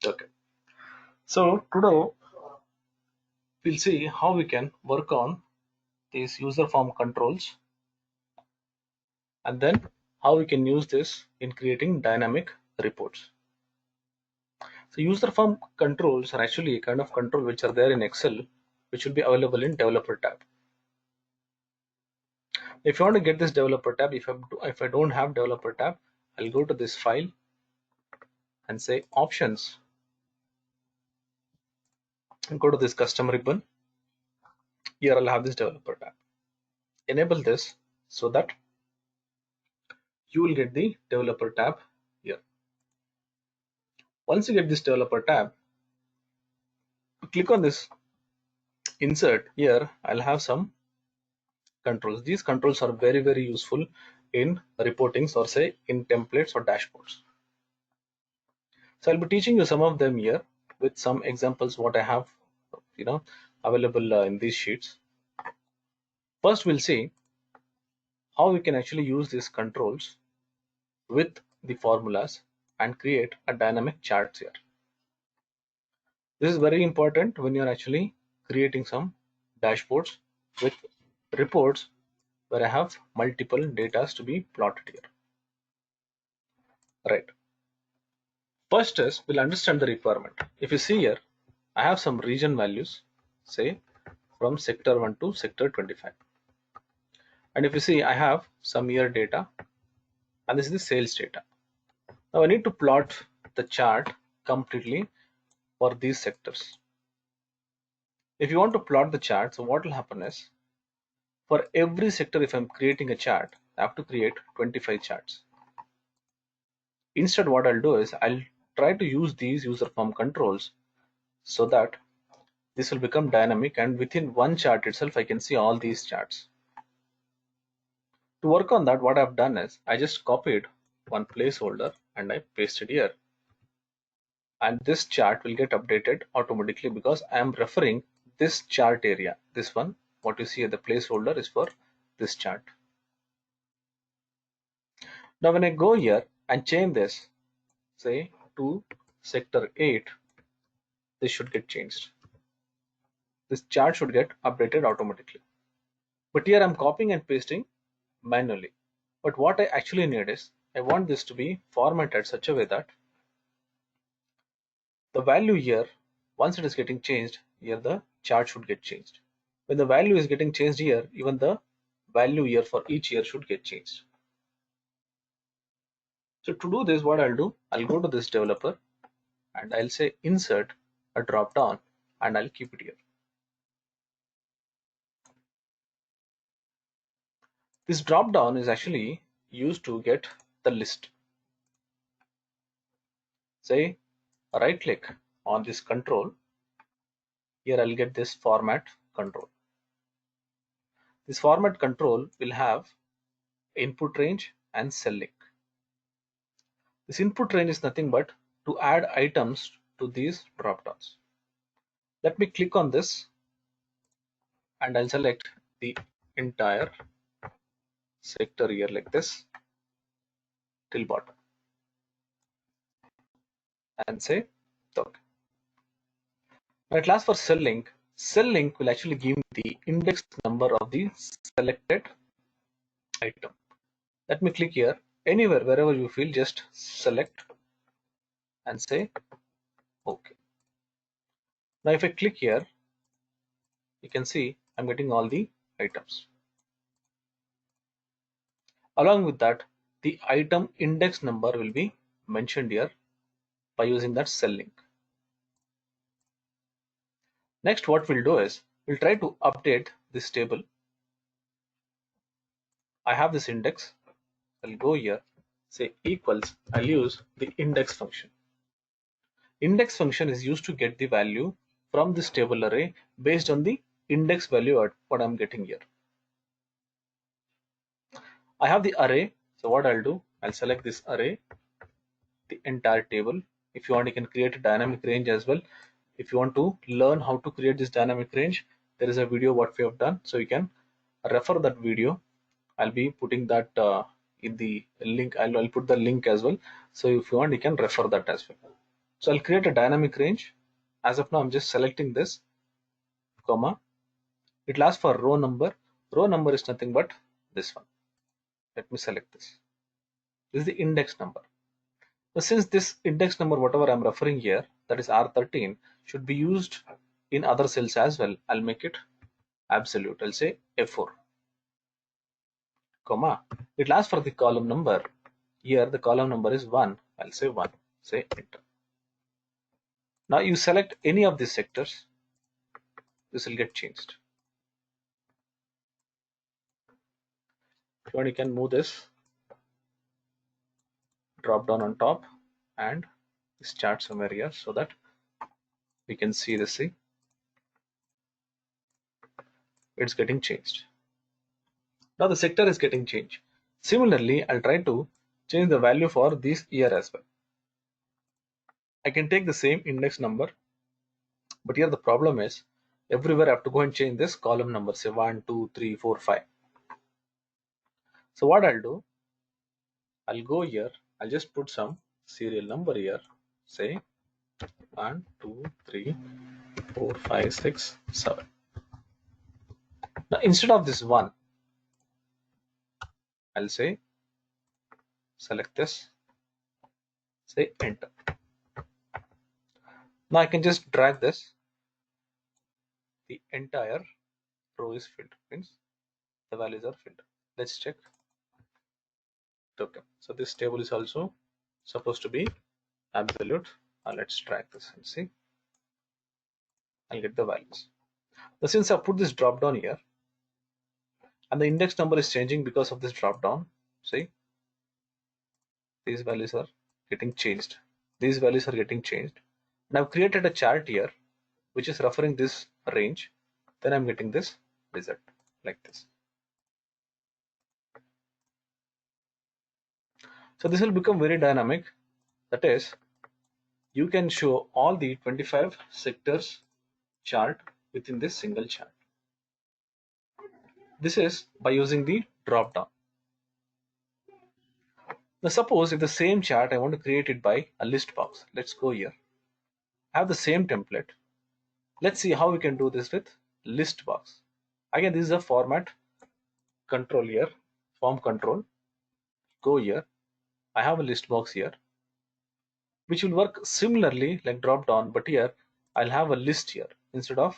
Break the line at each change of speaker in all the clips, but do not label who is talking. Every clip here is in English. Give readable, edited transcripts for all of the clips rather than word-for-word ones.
Okay. So today we'll see how we can work on these user form controls and then how we can use this in creating dynamic reports. So user form controls are actually a kind of control which are there in Excel, which will be available in developer tab. If you want to get this developer tab, if I don't have developer tab, I'll go to this file and say options and go to this custom ribbon. Here I'll have this developer tab. Enable this so that you will get the developer tab here. Once you get this developer tab, click on this insert. Here I'll have some controls. These controls are very useful in reportings or say in templates or dashboards. So I'll be teaching you some of them here with some examples what I have available in these sheets. First we'll see how we can actually use these controls with the formulas and create a dynamic charts here. This is very important when you're actually creating some dashboards with reports where I have multiple data to be plotted here. Right. First is we'll understand the requirement. If you see here, I have some region values, say from sector 1 to sector 25. And if you see, I have some year data and this is the sales data. Now I need to plot the chart completely for these sectors. If you want to plot the chart, so what will happen is for every sector, if I'm creating a chart, I have to create 25 charts. Instead, what I'll do is I'll try to use these user form controls so that this will become dynamic and within one chart itself, I can see all these charts. To work on that, what I've done is I just copied one placeholder and I pasted here. And this chart will get updated automatically because I am referring this chart area. This one, what you see at the placeholder is for this chart. Now when I go here and change this, say to sector 8, this should get changed. This chart should get updated automatically. But here I'm copying and pasting manually. But what I actually need is I want this to be formatted such a way that the value here, once it is getting changed, here the chart should get changed. When the value is getting changed here, even the value here for each year should get changed. So to do this, what I'll do, I'll go to this developer and I'll say insert a drop down and I'll keep it here. This drop down is actually used to get the list. Say right click on this control. Here I'll get this format control. This format control will have input range and cell link. This input range is nothing but to add items to these drop downs. Let me click on this and I'll select the entire sector here like this till bottom and say okay. Now at last for cell link will actually give me the index number of the selected item. Let me click here anywhere wherever you feel, just select and say okay. Now if I click here, you can see I'm getting all the items. Along with that, the item index number will be mentioned here by using that cell link. Next, what we'll do is we'll try to update this table. I have this index. I'll go here, say equals. I'll use the index function. Index function is used to get the value from this table array based on the index value at what I'm getting here. I have the array. So what I'll do, I'll select this array, the entire table. If you want, you can create a dynamic range as well. If you want to learn how to create this dynamic range, there is a video what we have done, so you can refer that video. I'll be putting that in the link. I'll put the link as well, so if you want, you can refer that as well. So I'll create a dynamic range. As of now, I'm just selecting this, comma. It lasts for row number. Row number is nothing but this one. Let me select this. This is the index number. So since this index number, whatever I'm referring here, that is R13, should be used in other cells as well, I'll make it absolute. I'll say F4, comma. It lasts for the column number. Here the column number is 1. I'll say 1. Say enter. Now you select any of these sectors. This will get changed. If you want, you can move this drop down on top and this chart somewhere here so that we can see this. See, it's getting changed. Now the sector is getting changed. Similarly, I'll try to change the value for this year as well. I can take the same index number, but here the problem is everywhere I have to go and change this column number, say 1, 2, 3, 4, 5. So what I'll do, I'll go here, I'll just put some serial number here, say 1, 2, 3, 4, 5, 6, 7. Now instead of this 1, I'll say select this, say enter. Now I can just drag this, the entire row is filled, means the values are filled. Let's check. Okay, so this table is also supposed to be absolute. Now let's drag this and see. I'll get the values. Now since I put this drop down here and the index number is changing because of this drop down, see, these values are getting changed. These values are getting changed. And I've created a chart here which is referring this range. Then I'm getting this result like this. So this will become very dynamic. That is, you can show all the 25 sectors chart within this single chart. This is by using the drop down. Now suppose if the same chart I want to create it by a list box. Let's go here. I have the same template. Let's see how we can do this with list box. Again, this is a format control here, form control. Go here. I have a list box here, which will work similarly like drop down, but here I'll have a list here instead of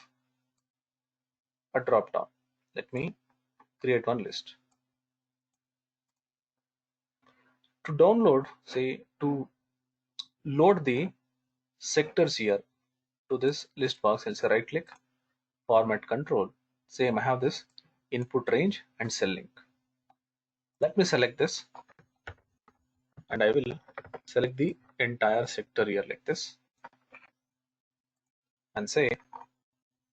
a drop down. Let me create one list. To download, say to load the sectors here to this list box, I'll say right click, format control. Same, I have this input range and cell link. Let me select this and I will select the entire sector here like this and say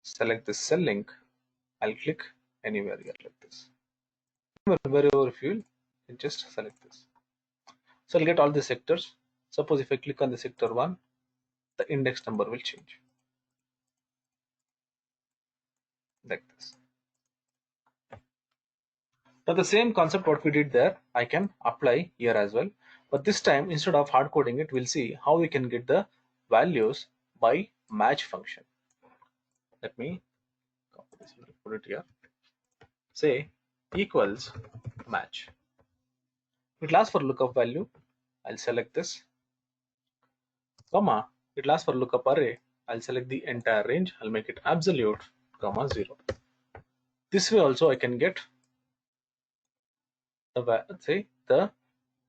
select this cell link. I'll click anywhere here like this. Wherever you feel, you just select this. So I'll get all the sectors. Suppose if I click on the sector 1, the index number will change like this. Now the same concept what we did there, I can apply here as well. But this time, instead of hard coding it, we'll see how we can get the values by match function. Let me copy this and put it here. Say equals match. It lasts for lookup value. I'll select this, comma. It lasts for lookup array. I'll select the entire range. I'll make it absolute, comma 0. This way also I can get the say the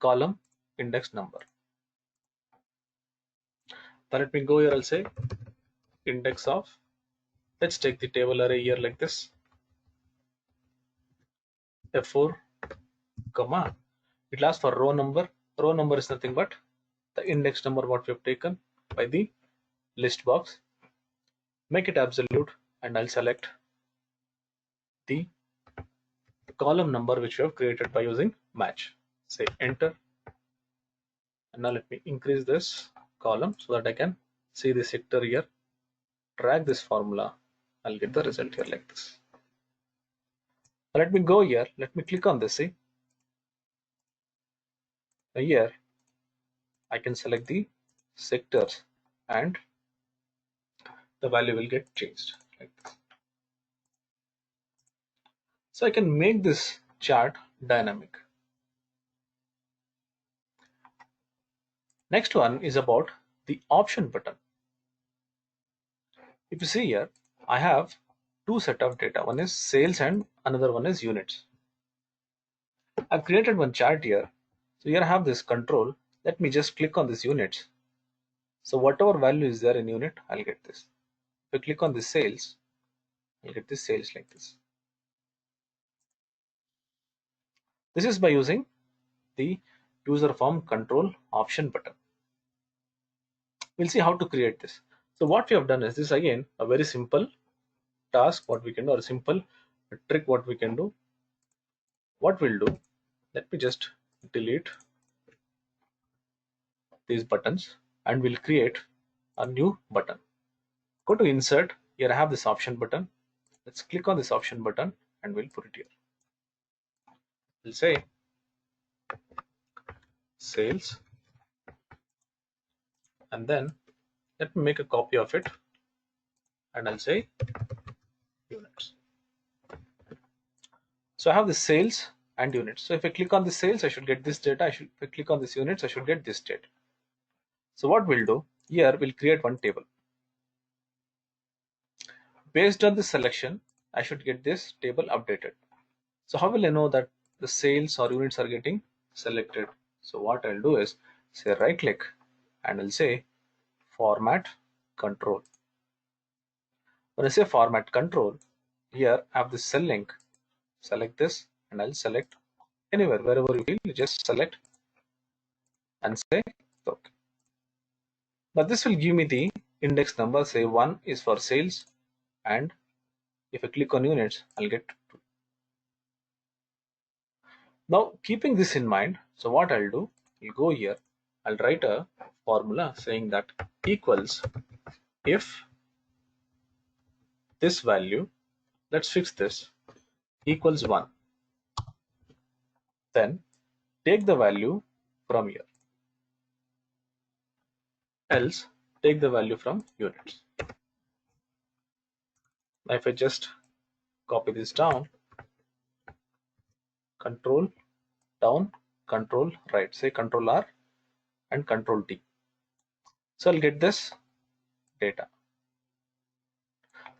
column index number. Now let me go here. I'll say index of, let's take the table array here like this, F4, comma. It lasts for row number. Row number is nothing but the index number what we have taken by the list box. Make it absolute and I'll select the column number which we have created by using match. Say enter. And now let me increase this column so that I can see the sector here. Drag this formula. I'll get the result here like this. Now let me go here. Let me click on this. See, now here I can select the sectors and the value will get changed like this. So I can make this chart dynamic. Next one is about the option button. If you see here, I have two set of data. One is sales and another one is units. I've created one chart here. So here I have this control. Let me just click on this units. So whatever value is there in unit, I'll get this. If I click on this sales, I'll get this sales like this. This is by using the user form control option button. We'll see how to create this. So what we have done is this again a very simple task what we can do, or a simple trick what we can do. What we'll do, let me just delete these buttons and we'll create a new button. Go to insert, here I have this option button. Let's click on this option button and we'll put it here. We'll say sales, and then let me make a copy of it and I'll say units. So I have the sales and units. So if I click on the sales, I should get this data. If I click on this units, I should get this data. So what we'll do here, we'll create one table. Based on the selection, I should get this table updated. So how will I know that the sales or units are getting selected? So what I'll do is say right click and I'll say format control. When I say format control, here I have this cell link. Select this and I'll select anywhere, wherever you feel, you just select and say OK. Now this will give me the index number, say 1 is for sales, and if I click on units, I'll get 2. Now keeping this in mind, so what I'll do, I'll go here, I'll write a formula saying that equals if this value, let's fix this, equals 1, then take the value from here, else take the value from units. Now if I just copy this down, control down, control right, say control R and control T. So I'll get this data.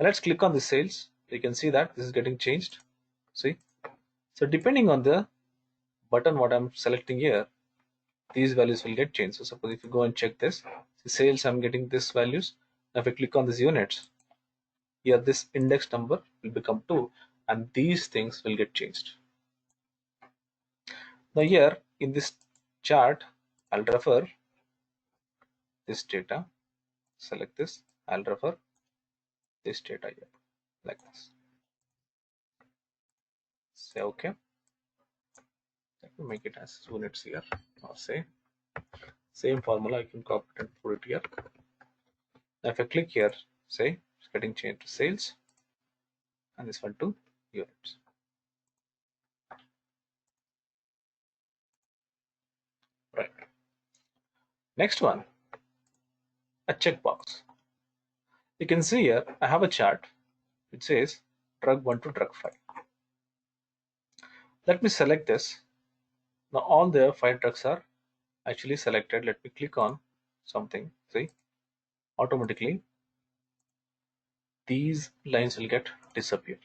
Now let's click on the sales. You can see that this is getting changed. See, so depending on the button what I'm selecting here, these values will get changed. So suppose if you go and check this, see sales, I'm getting this values. Now if I click on these units, here this index number will become 2 and these things will get changed. Now here in this chart, I'll refer this data, select this, I'll refer this data here like this. Say OK. Let me make it as units here, or say same formula, I can copy it and put it here. Now if I click here, say it's getting changed to sales and this one to units. Right. Next one, a checkbox. You can see here I have a chart which says drug 1 to drug 5. Let me select this. Now all the 5 drugs are actually selected. Let me click on something. See, automatically these lines will get disappear.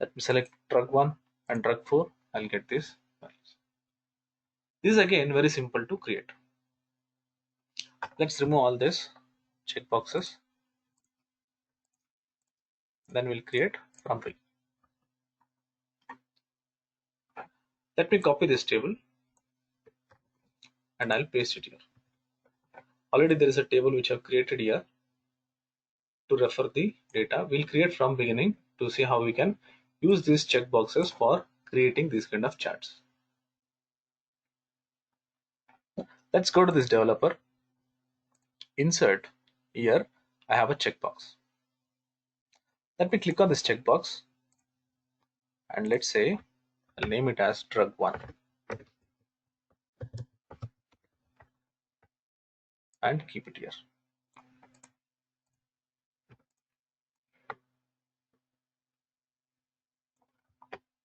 Let me select drug 1 and drug 4. I'll get this values. This is again very simple to create. Let's remove all this checkboxes. Then we'll create from tree. Let me copy this table and I'll paste it here. Already there is a table which I've created here to refer the data. We'll create from beginning to see how we can use these checkboxes for creating these kind of charts. Let's go to this developer, insert. Here I have a checkbox. Let me click on this checkbox and let's say I'll name it as drug 1. and keep it here.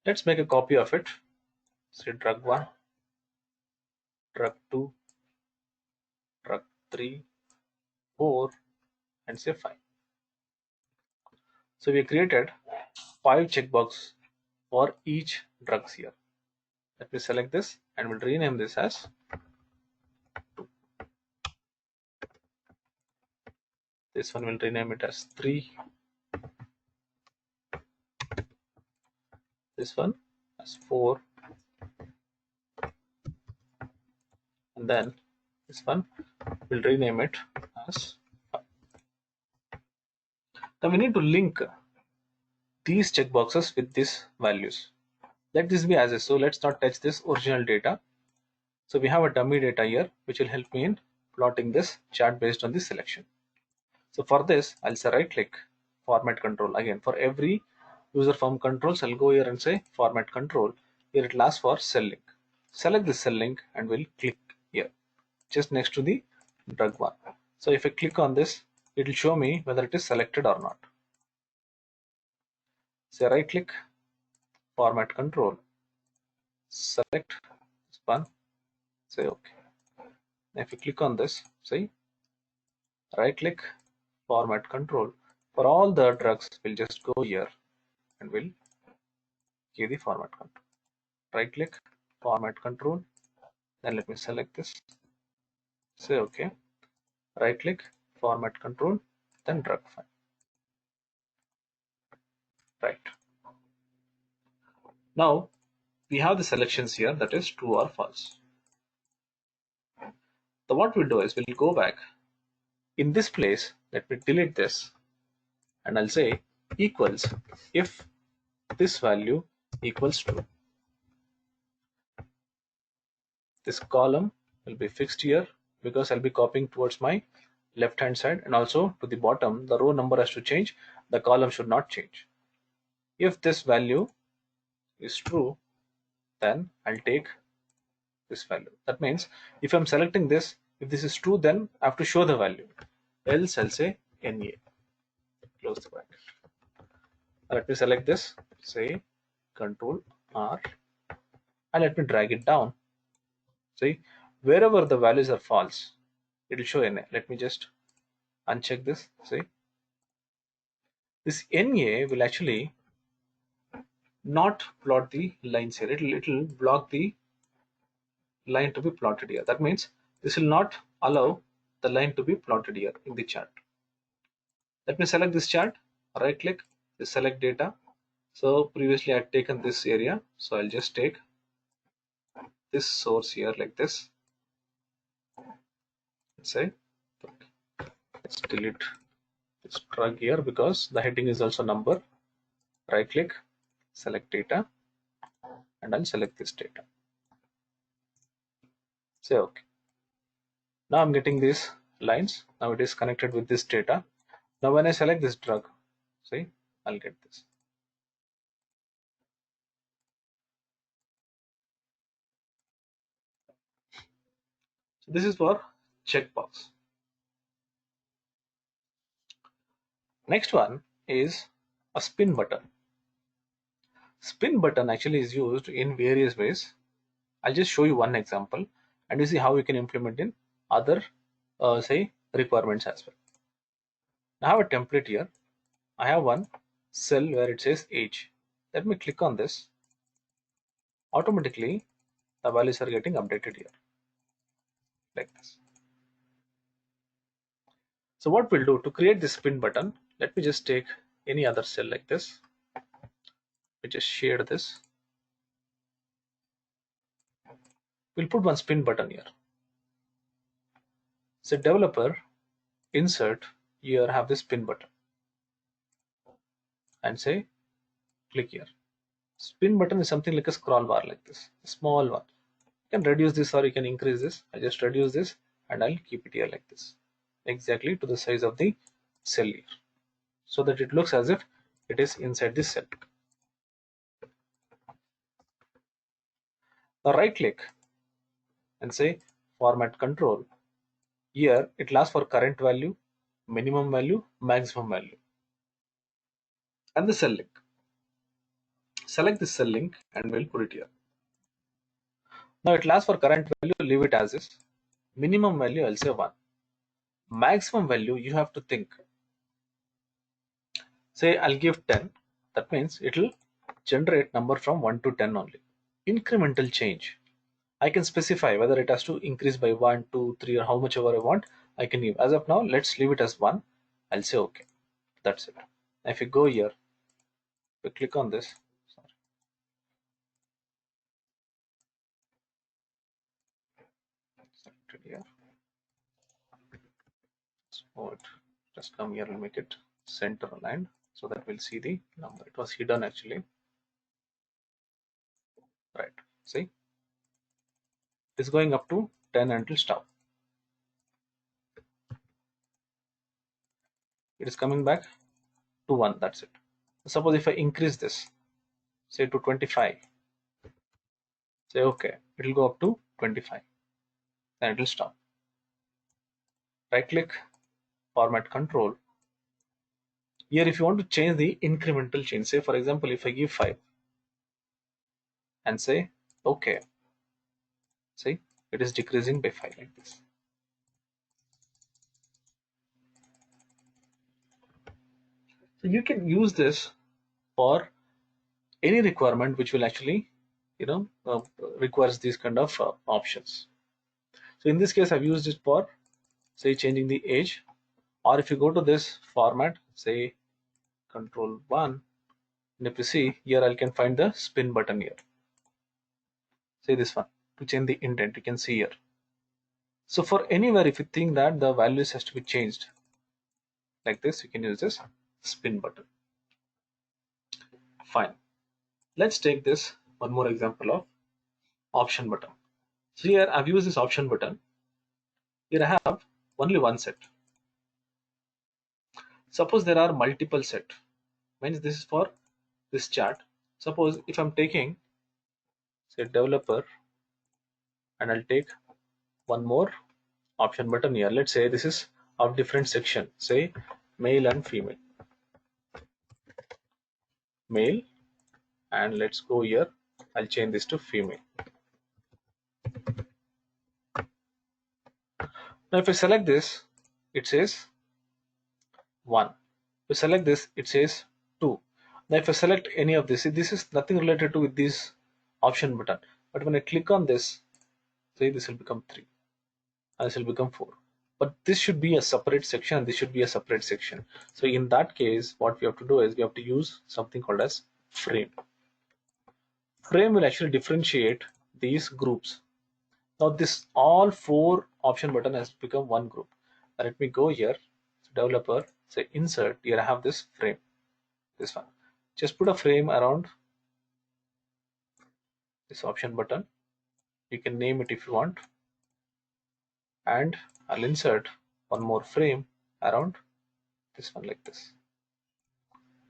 Let's make a copy of it. Say drug 1, drug 2, drug 3, 4, and say 5. So we created 5 checkboxes for each drugs here. Let me select this and we'll rename this as 2. This one will rename it as 3. This one as 4. And then this one we'll rename it as 5. Now we need to link these checkboxes with these values. Let this be as is. So let's not touch this original data. So we have a dummy data here which will help me in plotting this chart based on this selection. So for this I'll say right click, format control. Again, for every user form controls I'll go here and say format control. Here it will ask for cell link. Select this cell link and we'll click here just next to the drug 1. So if I click on this, it will show me whether it is selected or not. Say right click, format control, select this one, say OK. If you click on this, see, right click, format control. For all the drugs, we'll just go here and we'll give the format control. Right click, format control. Then let me select this, say OK. Right click, format control, then drug file. Right. Now we have the selections here, that is true or false. So what we'll do is we'll go back in this place. Let me delete this and I'll say equals if this value equals true. This column will be fixed here because I'll be copying towards my left hand side, and also to the bottom the row number has to change, the column should not change. If this value is true, then I'll take this value. That means if I'm selecting this, if this is true, then I have to show the value, else I'll say NA. Close the bracket. Let me select this, say Control R, and let me drag it down. See, wherever the values are false, it will show NA. Let me just uncheck this. See, this NA will actually not plot the lines here. It will block the line to be plotted here. That means this will not allow the line to be plotted here in the chart. Let me select this chart, right click, select data. So previously I had taken this area, so I'll just take this source here like this. Let's say, let's delete this drug here because the heading is also number. Right click, select data, and I'll select this data. Say OK. Now I'm getting these lines. Now it is connected with this data. Now when I select this drug, see, I'll get this. So this is for checkbox. Next one is a spin button. Spin button actually is used in various ways. I'll just show you one example and you see how you can implement in other say requirements as well. I have a template here. I have one cell where it says age. Let me click on this. Automatically the values are getting updated here like this. So what we'll do to create this spin button, let me just take any other cell like this. We just share this. We'll put one spin button here. So developer, insert, here have this spin button and say click here. Spin button is something like a scroll bar like this, a small one. You can reduce this or you can increase this. I just reduce this and I'll keep it here like this, exactly to the size of the cell here, so that it looks as if it is inside this cell. Now right click and say format control, Here it asks for current value, minimum value, maximum value, and the cell link. Select this cell link and we'll put it here. Now it asks for current value, leave it as is. Minimum value, I'll say 1. Maximum value, you have to think. Say I'll give 10. That means it will generate number from 1 to 10 only. Incremental change. I can specify whether it has to increase by 1, 2, 3, or how much ever I want. I can leave. As of now, let's leave it as 1. I'll say OK. That's it. If you go here, we click on this. Sorry. Selected here. So it just come here and make it center aligned so that we'll see the number. It was hidden actually. Right. See, it's going up to 10 until stop. It is coming back to 1. That's it. Suppose if I increase this, say to 25, say OK, it will go up to 25. Then it will stop. Right click, format control. Here if you want to change the incremental change, say for example if I give 5 and say OK, see it is decreasing by 5 like this. So you can use this for any requirement which will actually requires these kind of options. So in this case I've used it for say changing the age, or if you go to this format, say control 1, and if you see here I can find the spin button here. Say this one to change the intent, you can see here. So for anywhere if you think that the values has to be changed like this, you can use this spin button. Fine. Let's take this one more example of option button. So here I've used this option button. Here I have only one set. Suppose there are multiple set, means this is for this chart. Suppose if I'm taking say developer and I'll take one more option button here. Let's say this is of different section, say male and female. Male, and let's go here. I'll change this to female. Now if I select this, it says 1. If I select this, it says 2. Now if I select any of this, this is nothing related to with this option button. But when I click on this, say this will become 3. And this will become 4. But this should be a separate section and this should be a separate section. So in that case, what we have to do is we have to use something called as frame. Frame will actually differentiate these groups. Now this all 4 option button has become one group. Now let me go here, developer, say insert, here I have this frame, this one. Just put a frame around this option button. You can name it if you want. And I'll insert one more frame around this one like this.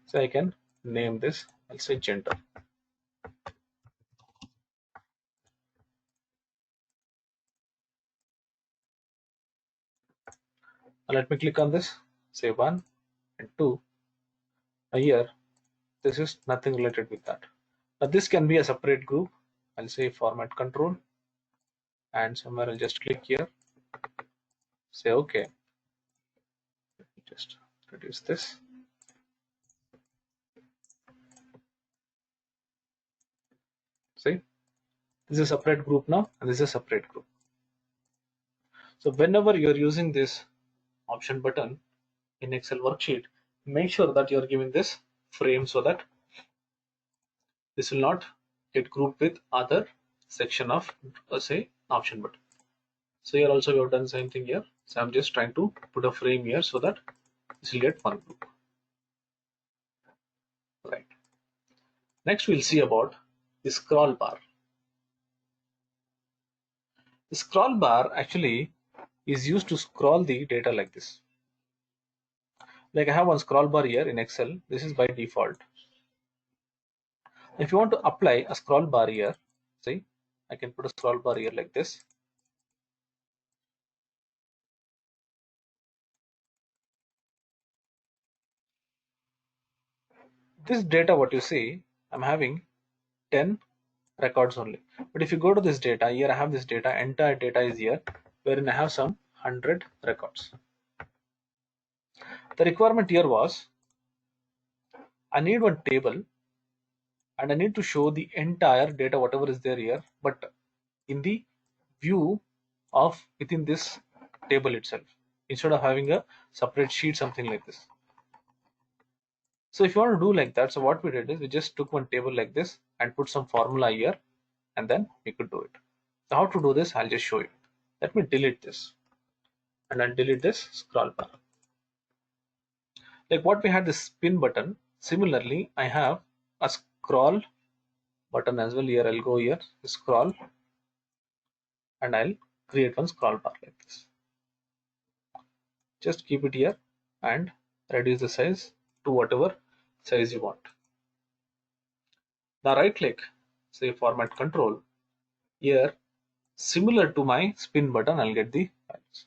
So I can name this, I'll say gender. Now let me click on this, say 1 and 2. Now here, this is nothing related with that. Now this can be a separate group. I'll say format control, and somewhere I'll just click here, say OK. Just reduce this. See, this is a separate group now, and this is a separate group. So whenever you're using this option button in Excel worksheet, make sure that you're giving this frame so that this will not get grouped with other section of say option button. So here also we have done the same thing here. So I'm just trying to put a frame here so that this will get one group. Right. Next we'll see about the scroll bar. The scroll bar actually is used to scroll the data like this. Like I have one scroll bar here in Excel. This is by default. If you want to apply a scroll bar here, see, I can put a scroll bar here like this. this data what you see, I'm having 10 records only. But if you go to this data, here I have this data, entire data is here, wherein I have some 100 records. The requirement here was, I need one table and I need to show the entire data, whatever is there here, but in the view of within this table itself, instead of having a separate sheet, something like this. So if you want to do like that, so what we did is we just took one table like this and put some formula here, and then we could do it. So how to do this, I'll just show you. Let me delete this, and I'll delete this scroll bar. Like what we had this spin button, similarly I have a scroll button as well. Here I'll go here, scroll, and I'll create one scroll bar like this. Just keep it here and reduce the size to whatever size you want. Now right click, say format control. Here, similar to my spin button, I'll get the files.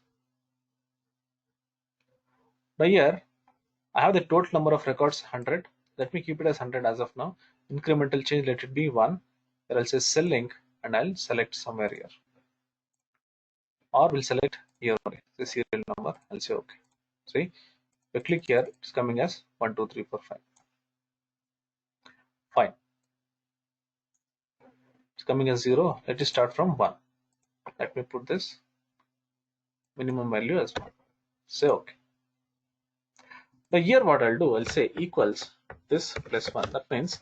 Now here, I have the total number of records 100. Let me keep it as 100 as of now. Incremental change, let it be 1. Here I'll say cell link and I'll select somewhere here. Or we'll select here only, the serial number. I'll say OK. See, if I click here, it's coming as 1, 2, 3, 4, 5. Fine. It's coming as 0. Let it start from 1. Let me put this minimum value as 1. Say OK. Now here what I'll do, I'll say equals this plus 1. That means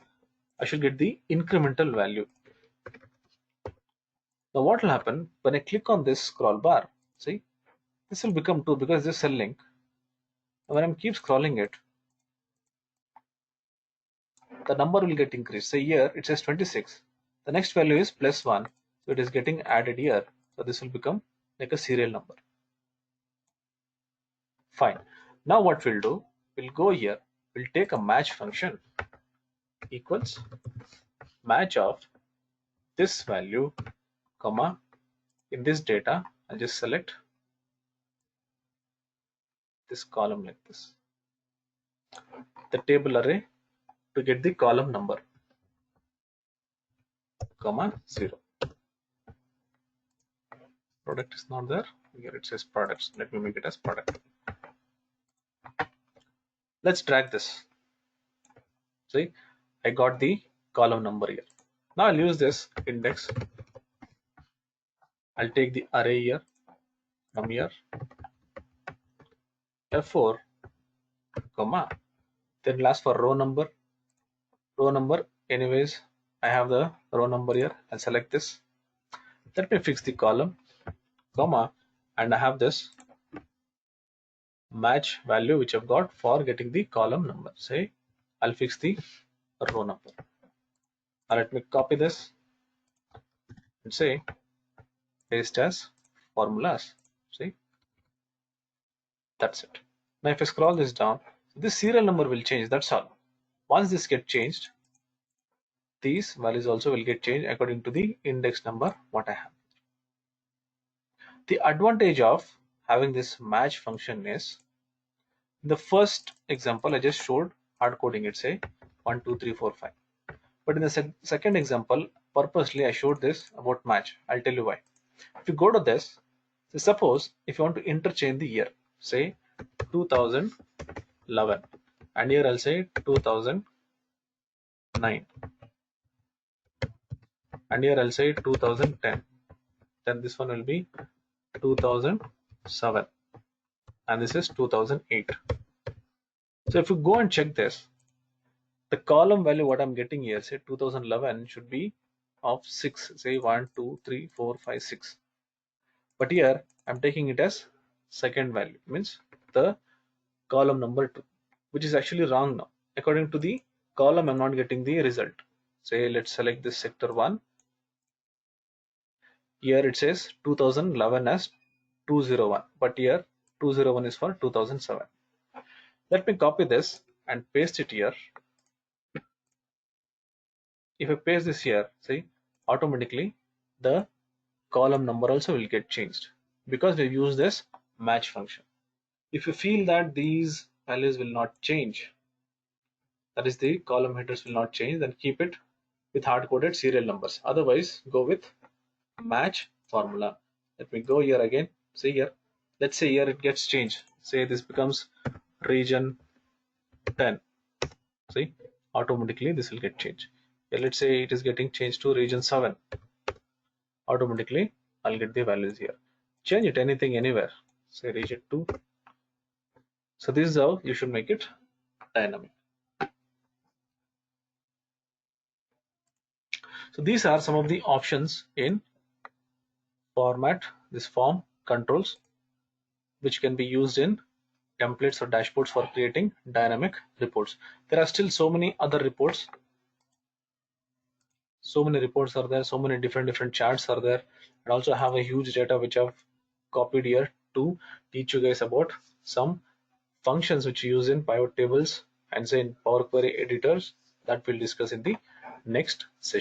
I should get the incremental value. Now what will happen when I click on this scroll bar? See, this will become 2 because this cell link. When I keep scrolling it, the number will get increased. Say here it says 26. The next value is plus 1. So it is getting added here. So this will become like a serial number. Fine. Now what we'll do, we'll go here, we'll take a match function equals match of this value, comma, in this data, I'll just select this column like this, the table array, to get the column number, comma 0. Product is not there. Here it says products. Let me make it as product. Let's drag this. See, I got the column number here. Now I'll use this index. I'll take the array here from here, F4, comma, then we'll ask for row number. Row number, anyways, I have the row number here. I'll select this. Let me fix the column, comma, and I have this match value which I've got for getting the column number. Say, I'll fix the row number. Now let me copy this and say paste as formulas. See, that's it. Now if I scroll this down, this serial number will change. That's all. Once this gets changed, these values also will get changed according to the index number what I have. The advantage of having this match function is, in the first example I just showed hard coding it, say 1, 2, 3, 4, 5. But in the second example, purposely I showed this about match. I'll tell you why. If you go to this, so suppose if you want to interchange the year, say 2011, and here I'll say 2009, and here I'll say 2010. Then this one will be 2007, and this is 2008. So if you go and check this, the column value what I'm getting here, say 2011, should be of 6, say 1, 2, 3, 4, 5, 6. But here I'm taking it as second value, means the column number 2, which is actually wrong now. According to the column, I'm not getting the result. Say let's select this sector 1. Here it says 2011 as 201, but here 201 is for 2007. Let me copy this and paste it here. If I paste this here, see, automatically the column number also will get changed because we use this match function. If you feel that these values will not change, that is the column headers will not change, then keep it with hard-coded serial numbers. Otherwise, go with match formula. Let me go here again. See here. Let's say here it gets changed. Say this becomes region 10. See, automatically this will get changed. Yeah, let's say it is getting changed to region 7. Automatically, I'll get the values here. Change it anything anywhere. Say region 2. So this is how you should make it dynamic. So these are some of the options in format, this form controls, which can be used in templates or dashboards for creating dynamic reports. There are still so many other reports. So many reports are there, so many different charts are there. And also have a huge data which I've copied here to teach you guys about some functions which you use in pivot tables and say in Power Query editors that we'll discuss in the next session.